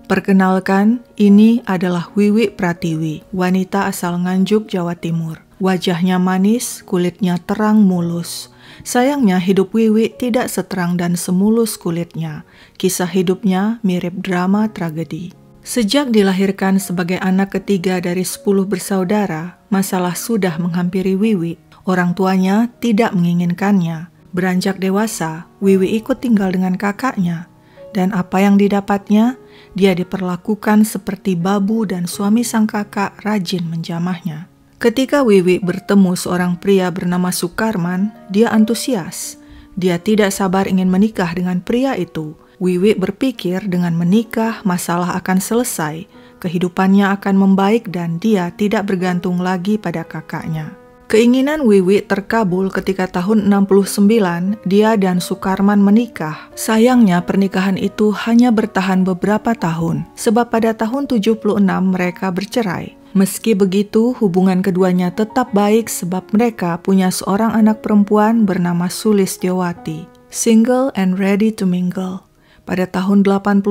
Perkenalkan, ini adalah Wiwi Pratiwi, wanita asal Nganjuk, Jawa Timur. Wajahnya manis, kulitnya terang mulus. Sayangnya hidup Wiwi tidak seterang dan semulus kulitnya. Kisah hidupnya mirip drama tragedi. Sejak dilahirkan sebagai anak ketiga dari 10 bersaudara, masalah sudah menghampiri Wiwi. Orang tuanya tidak menginginkannya. Beranjak dewasa, Wiwi ikut tinggal dengan kakaknya. Dan apa yang didapatnya? Dia diperlakukan seperti babu dan suami sang kakak rajin menjamahnya. Ketika Wiwi bertemu seorang pria bernama Sukarman, dia antusias. Dia tidak sabar ingin menikah dengan pria itu. Wiwi berpikir dengan menikah masalah akan selesai, kehidupannya akan membaik dan dia tidak bergantung lagi pada kakaknya. Keinginan Wiwi terkabul ketika tahun 69 dia dan Sukarman menikah. Sayangnya pernikahan itu hanya bertahan beberapa tahun, sebab pada tahun 76 mereka bercerai. Meski begitu, hubungan keduanya tetap baik sebab mereka punya seorang anak perempuan bernama Sulistyowati, single and ready to mingle. Pada tahun 81,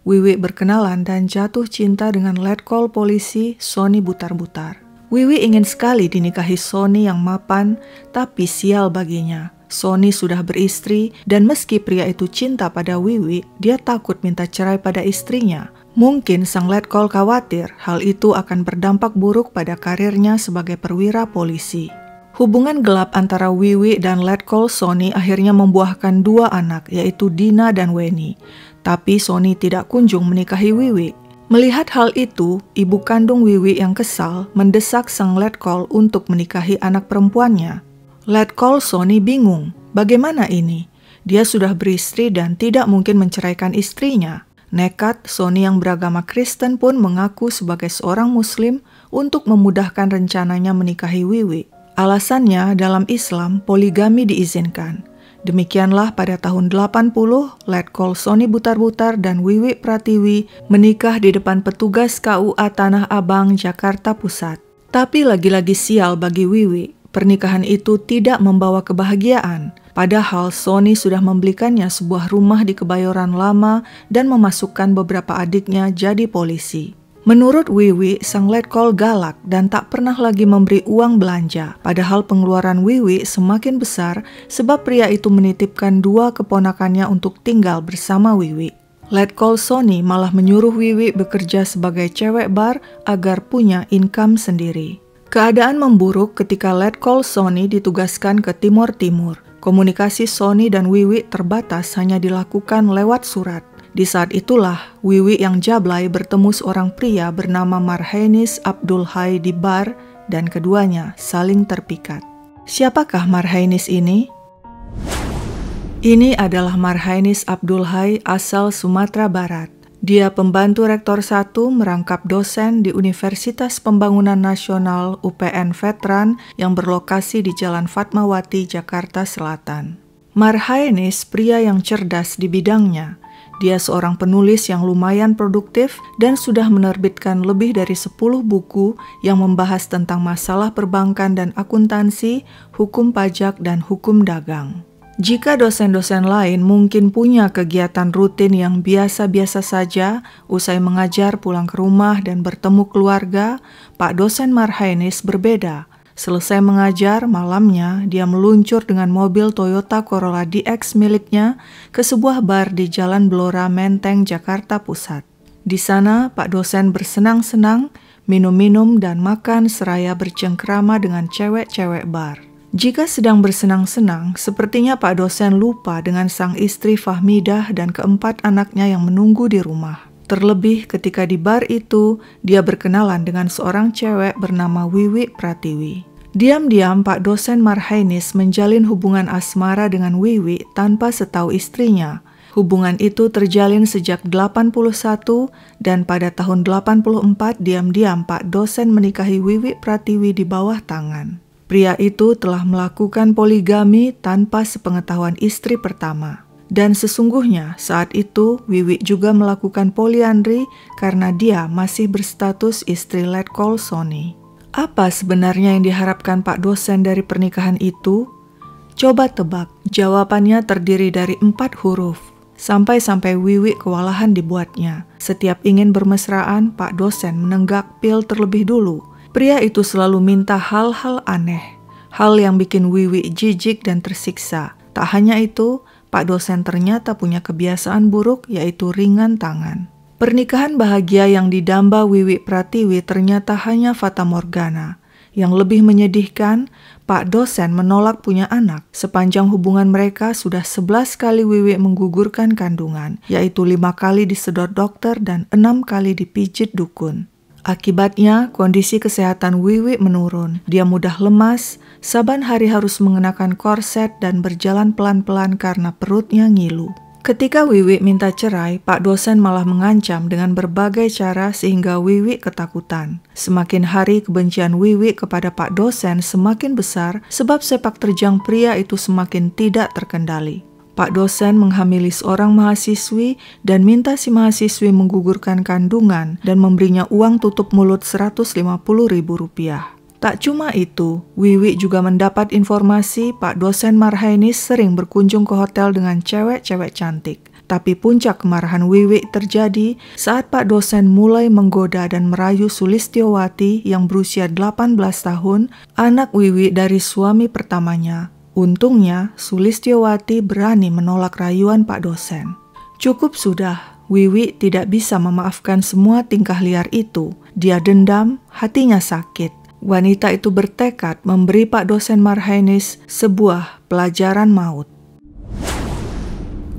Wiwi berkenalan dan jatuh cinta dengan letkol polisi Sony Butar-Butar. Wiwi ingin sekali dinikahi Sony yang mapan, tapi sial baginya. Sony sudah beristri dan meski pria itu cinta pada Wiwi, dia takut minta cerai pada istrinya. Mungkin sang letkol khawatir hal itu akan berdampak buruk pada karirnya sebagai perwira polisi. Hubungan gelap antara Wiwi dan letkol Sony akhirnya membuahkan 2 anak, yaitu Dina dan Weni. Tapi Sony tidak kunjung menikahi Wiwi. Melihat hal itu, ibu kandung Wiwi yang kesal mendesak sang letkol untuk menikahi anak perempuannya. Letkol Sony bingung, bagaimana ini? Dia sudah beristri dan tidak mungkin menceraikan istrinya. Nekat, Sony yang beragama Kristen pun mengaku sebagai seorang Muslim untuk memudahkan rencananya menikahi Wiwi. Alasannya, dalam Islam, poligami diizinkan. Demikianlah pada tahun 80, letkol Sony Butar-Butar dan Wiwi Pratiwi menikah di depan petugas KUA Tanah Abang, Jakarta Pusat. Tapi lagi-lagi sial bagi Wiwi, pernikahan itu tidak membawa kebahagiaan. Padahal Sony sudah membelikannya sebuah rumah di Kebayoran Lama dan memasukkan beberapa adiknya jadi polisi. Menurut Wiwi, sang letkol galak dan tak pernah lagi memberi uang belanja. Padahal pengeluaran Wiwi semakin besar sebab pria itu menitipkan 2 keponakannya untuk tinggal bersama Wiwi. Letkol Sony malah menyuruh Wiwi bekerja sebagai cewek bar agar punya income sendiri. Keadaan memburuk ketika letkol Sony ditugaskan ke Timur-Timur. Komunikasi Sony dan Wiwi terbatas hanya dilakukan lewat surat. Di saat itulah, Wiwi yang jablay bertemu seorang pria bernama Marhainis Abdulhai di bar dan keduanya saling terpikat. Siapakah Marhainis ini? Ini adalah Marhainis Abdulhai asal Sumatera Barat. Dia pembantu rektor 1 merangkap dosen di Universitas Pembangunan Nasional UPN Veteran yang berlokasi di Jalan Fatmawati, Jakarta Selatan. Marhainis pria yang cerdas di bidangnya. Dia seorang penulis yang lumayan produktif dan sudah menerbitkan lebih dari 10 buku yang membahas tentang masalah perbankan dan akuntansi, hukum pajak, dan hukum dagang. Jika dosen-dosen lain mungkin punya kegiatan rutin yang biasa-biasa saja, usai mengajar pulang ke rumah dan bertemu keluarga, Pak dosen Marhainis berbeda. Selesai mengajar, malamnya dia meluncur dengan mobil Toyota Corolla DX miliknya ke sebuah bar di Jalan Blora Menteng, Jakarta Pusat. Di sana, Pak dosen bersenang-senang, minum-minum dan makan seraya bercengkrama dengan cewek-cewek bar. Jika sedang bersenang-senang, sepertinya Pak dosen lupa dengan sang istri Fahmidah dan keempat anaknya yang menunggu di rumah. Terlebih ketika di bar itu, dia berkenalan dengan seorang cewek bernama Wiwi Pratiwi. Diam-diam Pak dosen Marhainis menjalin hubungan asmara dengan Wiwi tanpa setahu istrinya. Hubungan itu terjalin sejak 81 dan pada tahun 84 diam-diam Pak dosen menikahi Wiwi Pratiwi di bawah tangan. Pria itu telah melakukan poligami tanpa sepengetahuan istri pertama. Dan sesungguhnya saat itu Wiwi juga melakukan poliandri karena dia masih berstatus istri letkol Sony. Apa sebenarnya yang diharapkan Pak dosen dari pernikahan itu? Coba tebak, jawabannya terdiri dari 4 huruf. Sampai-sampai Wiwi kewalahan dibuatnya. Setiap ingin bermesraan, Pak dosen menenggak pil terlebih dulu. Pria itu selalu minta hal-hal aneh, hal yang bikin Wiwi jijik dan tersiksa. Tak hanya itu, Pak dosen ternyata punya kebiasaan buruk, yaitu ringan tangan. Pernikahan bahagia yang didamba Wiwi Pratiwi ternyata hanya fatamorgana. Yang lebih menyedihkan, Pak dosen menolak punya anak. Sepanjang hubungan mereka sudah 11 kali Wiwi menggugurkan kandungan, yaitu 5 kali disedot dokter dan 6 kali dipijit dukun. Akibatnya, kondisi kesehatan Wiwi menurun. Dia mudah lemas, saban hari harus mengenakan korset dan berjalan pelan-pelan karena perutnya ngilu. Ketika Wiwi minta cerai, Pak dosen malah mengancam dengan berbagai cara sehingga Wiwi ketakutan. Semakin hari kebencian Wiwi kepada Pak dosen semakin besar sebab sepak terjang pria itu semakin tidak terkendali. Pak dosen menghamili seorang mahasiswi dan minta si mahasiswi menggugurkan kandungan dan memberinya uang tutup mulut Rp150.000. Tak cuma itu, Wiwi juga mendapat informasi Pak dosen Marhainis sering berkunjung ke hotel dengan cewek-cewek cantik. Tapi puncak kemarahan Wiwi terjadi saat Pak dosen mulai menggoda dan merayu Sulistyowati yang berusia 18 tahun, anak Wiwi dari suami pertamanya. Untungnya, Sulistyowati berani menolak rayuan Pak dosen. Cukup sudah, Wiwi tidak bisa memaafkan semua tingkah liar itu. Dia dendam, hatinya sakit. Wanita itu bertekad memberi Pak dosen Marhainis sebuah pelajaran maut.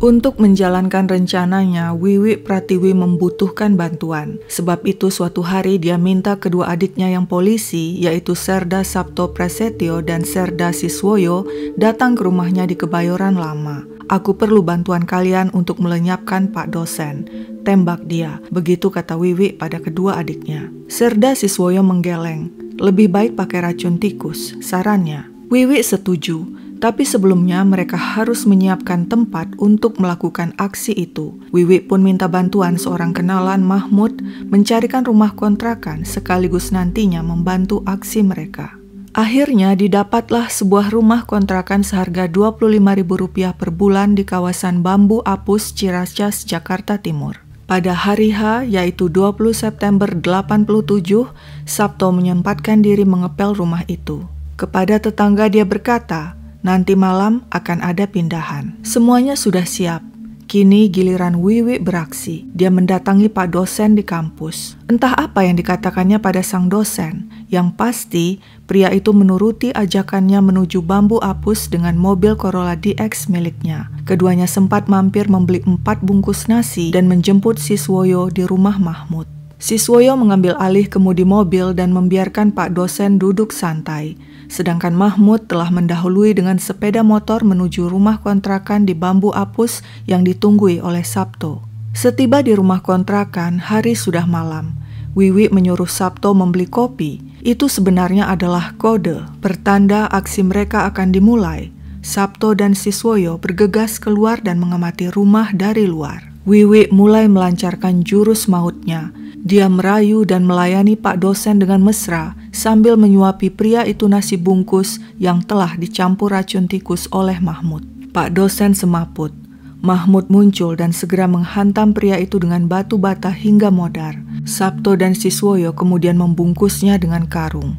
Untuk menjalankan rencananya, Wiwi Pratiwi membutuhkan bantuan. Sebab itu suatu hari dia minta kedua adiknya yang polisi, yaitu Serda Sabto Prasetyo dan Serda Siswoyo, datang ke rumahnya di Kebayoran Lama. Aku perlu bantuan kalian untuk melenyapkan Pak dosen. Tembak dia, begitu kata Wiwi pada kedua adiknya. Serda Siswoyo menggeleng. Lebih baik pakai racun tikus, sarannya. Wiwi setuju, tapi sebelumnya mereka harus menyiapkan tempat untuk melakukan aksi itu. Wiwi pun minta bantuan seorang kenalan Mahmud mencarikan rumah kontrakan sekaligus nantinya membantu aksi mereka. Akhirnya didapatlah sebuah rumah kontrakan seharga Rp25.000 per bulan di kawasan Bambu Apus, Ciracas, Jakarta Timur. Pada hari H, yaitu 20 September 87, Sabto menyempatkan diri mengepel rumah itu. Kepada tetangga dia berkata, nanti malam akan ada pindahan. Semuanya sudah siap. Kini giliran Wiwi beraksi. Dia mendatangi Pak dosen di kampus. Entah apa yang dikatakannya pada sang dosen. Yang pasti, pria itu menuruti ajakannya menuju Bambu Apus dengan mobil Corolla DX miliknya. Keduanya sempat mampir membeli 4 bungkus nasi dan menjemput Siswoyo di rumah Mahmud. Siswoyo mengambil alih kemudi mobil dan membiarkan Pak dosen duduk santai. Sedangkan Mahmud telah mendahului dengan sepeda motor menuju rumah kontrakan di Bambu Apus yang ditunggui oleh Sabto. Setiba di rumah kontrakan, hari sudah malam. Wiwi menyuruh Sabto membeli kopi. Itu sebenarnya adalah kode, pertanda aksi mereka akan dimulai. Sabto dan Siswoyo bergegas keluar dan mengamati rumah dari luar. Wiwi mulai melancarkan jurus mautnya. Dia merayu dan melayani Pak dosen dengan mesra sambil menyuapi pria itu nasi bungkus yang telah dicampur racun tikus oleh Mahmud. Pak dosen semaput. Mahmud muncul dan segera menghantam pria itu dengan batu bata hingga modar. Sabto dan Siswoyo kemudian membungkusnya dengan karung.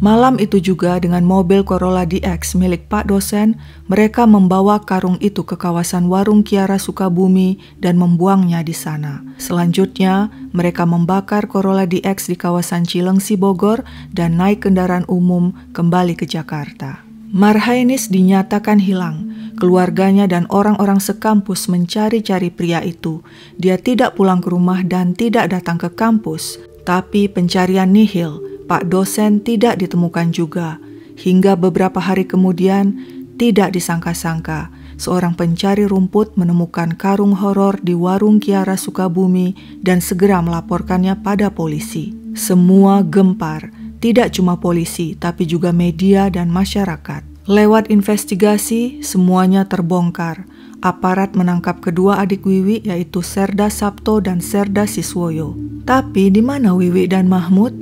Malam itu juga dengan mobil Corolla DX milik Pak dosen, mereka membawa karung itu ke kawasan Warung Kiara Sukabumi dan membuangnya di sana. Selanjutnya, mereka membakar Corolla DX di kawasan Cilengsi Bogor dan naik kendaraan umum kembali ke Jakarta. Marhainis dinyatakan hilang. Keluarganya dan orang-orang sekampus mencari-cari pria itu. Dia tidak pulang ke rumah dan tidak datang ke kampus, tapi pencarian nihil. Pak dosen tidak ditemukan juga. Hingga beberapa hari kemudian, tidak disangka-sangka, seorang pencari rumput menemukan karung horor di Warung Kiara Sukabumi dan segera melaporkannya pada polisi. Semua gempar, tidak cuma polisi, tapi juga media dan masyarakat. Lewat investigasi, semuanya terbongkar. Aparat menangkap kedua adik Wiwi, yaitu Serda Sabto dan Serda Siswoyo. Tapi di mana Wiwi dan Mahmud?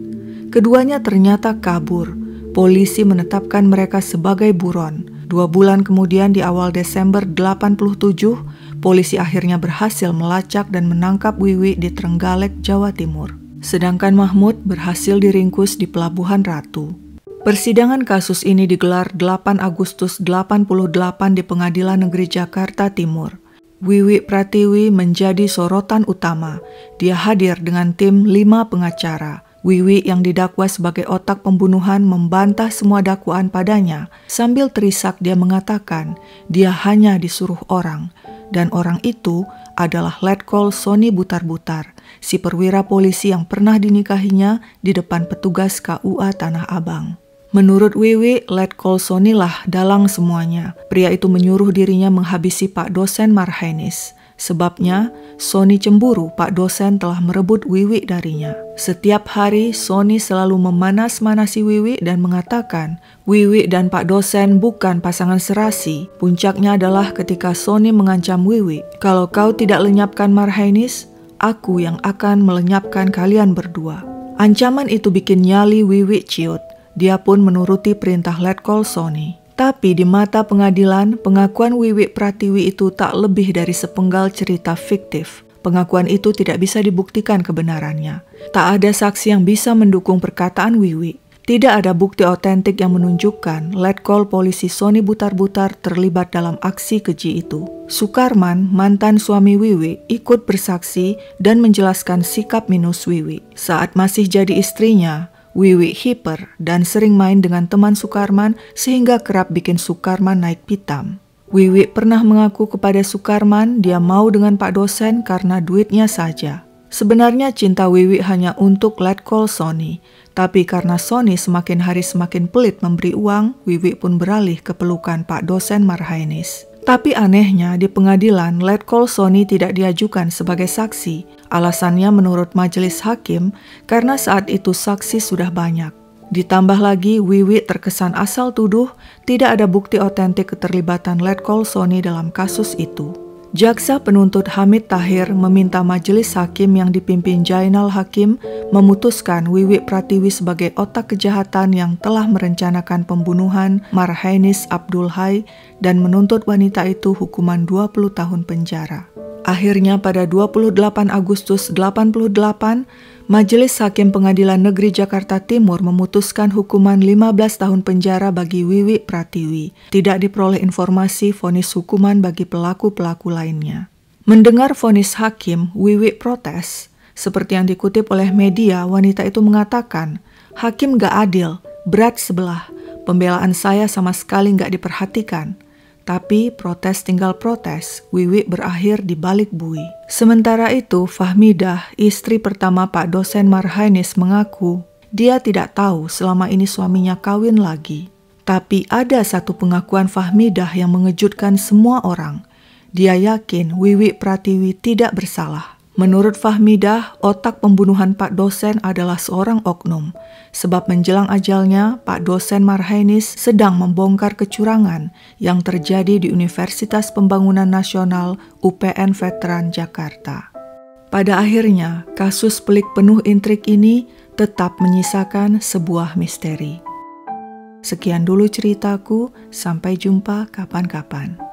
Keduanya ternyata kabur. Polisi menetapkan mereka sebagai buron. 2 bulan kemudian di awal Desember 87, polisi akhirnya berhasil melacak dan menangkap Wiwi di Trenggalek, Jawa Timur. Sedangkan Mahmud berhasil diringkus di Pelabuhan Ratu. Persidangan kasus ini digelar 8 Agustus 88 di Pengadilan Negeri Jakarta Timur. Wiwi Pratiwi menjadi sorotan utama. Dia hadir dengan tim 5 pengacara. Wiwi yang didakwa sebagai otak pembunuhan membantah semua dakwaan padanya. Sambil terisak dia mengatakan dia hanya disuruh orang. Dan orang itu adalah Letkol Sony Butar-Butar, si perwira polisi yang pernah dinikahinya di depan petugas KUA Tanah Abang. Menurut Wiwi, Letkol Sony lah dalang semuanya. Pria itu menyuruh dirinya menghabisi Pak dosen Marhainis. Sebabnya, Sony cemburu Pak dosen telah merebut Wiwi darinya. Setiap hari, Sony selalu memanas-manasi Wiwi dan mengatakan, Wiwi dan Pak dosen bukan pasangan serasi. Puncaknya adalah ketika Sony mengancam Wiwi, kalau kau tidak lenyapkan Marhainis, aku yang akan melenyapkan kalian berdua. Ancaman itu bikin nyali Wiwi ciut. Dia pun menuruti perintah Letkol Sony. Tapi di mata pengadilan, pengakuan Wiwi Pratiwi itu tak lebih dari sepenggal cerita fiktif. Pengakuan itu tidak bisa dibuktikan kebenarannya. Tak ada saksi yang bisa mendukung perkataan Wiwi. Tidak ada bukti otentik yang menunjukkan Letkol Polisi Sony Butar-Butar terlibat dalam aksi keji itu. Sukarman, mantan suami Wiwi, ikut bersaksi dan menjelaskan sikap minus Wiwi. Saat masih jadi istrinya, Wiwi hiper dan sering main dengan teman Sukarman sehingga kerap bikin Sukarman naik pitam. Wiwi pernah mengaku kepada Sukarman dia mau dengan Pak dosen karena duitnya saja. Sebenarnya cinta Wiwi hanya untuk Letkol Sony, tapi karena Sony semakin hari semakin pelit memberi uang, Wiwi pun beralih ke pelukan Pak dosen Marhainis. Tapi anehnya di pengadilan Letkol Sony tidak diajukan sebagai saksi. Alasannya menurut majelis hakim karena saat itu saksi sudah banyak. Ditambah lagi Wiwi terkesan asal tuduh, tidak ada bukti otentik keterlibatan Letkol Sony dalam kasus itu. Jaksa penuntut Hamid Tahir meminta majelis hakim yang dipimpin Jainal Hakim memutuskan Wiwi Pratiwi sebagai otak kejahatan yang telah merencanakan pembunuhan Marhainis Abdul Hai dan menuntut wanita itu hukuman 20 tahun penjara. Akhirnya pada 28 Agustus 88, Majelis Hakim Pengadilan Negeri Jakarta Timur memutuskan hukuman 15 tahun penjara bagi Wiwi Pratiwi. Tidak diperoleh informasi vonis hukuman bagi pelaku-pelaku lainnya. Mendengar vonis hakim, Wiwi protes. Seperti yang dikutip oleh media, wanita itu mengatakan, hakim gak adil, berat sebelah, pembelaan saya sama sekali gak diperhatikan. Tapi protes tinggal protes, Wiwi berakhir di balik bui. Sementara itu, Fahmidah, istri pertama Pak dosen Marhainis mengaku, dia tidak tahu selama ini suaminya kawin lagi. Tapi ada satu pengakuan Fahmidah yang mengejutkan semua orang. Dia yakin Wiwi Pratiwi tidak bersalah. Menurut Fahmidah, otak pembunuhan Pak dosen adalah seorang oknum. Sebab menjelang ajalnya, Pak dosen Marhainis sedang membongkar kecurangan yang terjadi di Universitas Pembangunan Nasional UPN Veteran Jakarta. Pada akhirnya, kasus pelik penuh intrik ini tetap menyisakan sebuah misteri. Sekian dulu ceritaku, sampai jumpa kapan-kapan.